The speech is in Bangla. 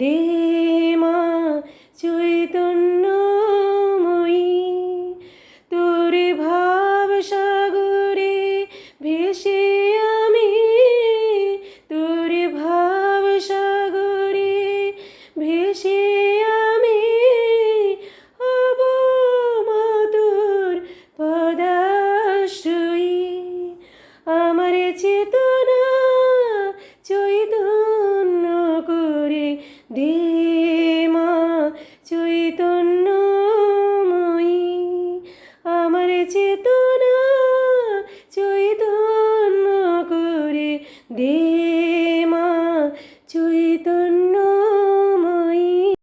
দে মা চৈতন্যময়ী, তোর ভাব সাগরে ভেসে আমি, তোর ভাব সাগরে ভেসে আমি হব মা তোর পদাশ্রয়ী। আমার চেতনা চৈতন্য করে দে মা চৈতন্যময়ী, আমার চেতনা চৈতন্য করে দে মা চৈতন্য